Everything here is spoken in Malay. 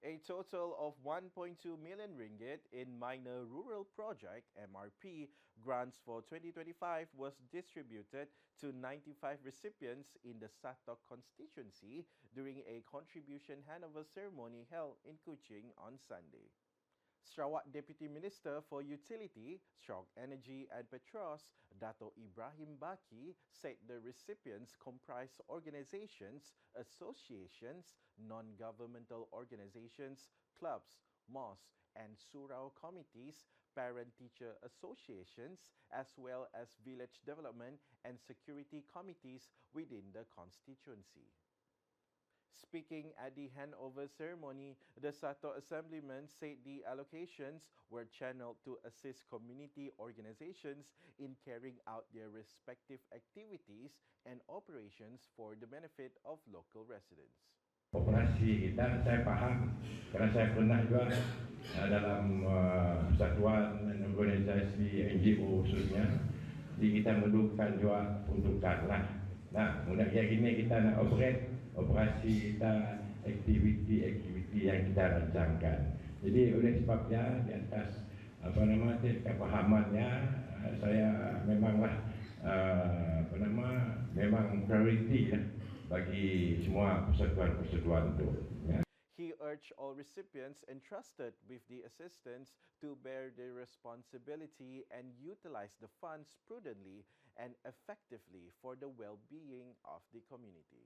A total of 1.2 million ringgit in Minor Rural Project (MRP) grants for 2025 was distributed to 95 recipients in the Satok constituency during a contribution handover ceremony held in Kuching on Sunday. Sarawak Deputy Minister for Utility, Strong Energy and Petros, Dato Ibrahim Baki, said the recipients comprise organizations, associations, non-governmental organizations, clubs, mosques and surau committees, parent-teacher associations, as well as village development and security committees within the constituency. Speaking at the handover ceremony, the Sato Assemblyman said the allocations were channeled to assist community organizations in carrying out their respective activities and operations for the benefit of local residents. Operasi kita saya faham kerana saya pernah juga dalam persatuan dan organisasi NGO khususnya, jadi kita memerlukan juga peruntukan lah. Nah, mudah ini kita nak operasi kita, aktiviti yang kita rancangkan. Jadi oleh sebabnya di atas kepahamannya saya memanglah memang priority lah bagi semua persatuan-persatuan itu. Ya. He urged all recipients entrusted with the assistance to bear their responsibility and utilize the funds prudently and effectively for the well-being of the community.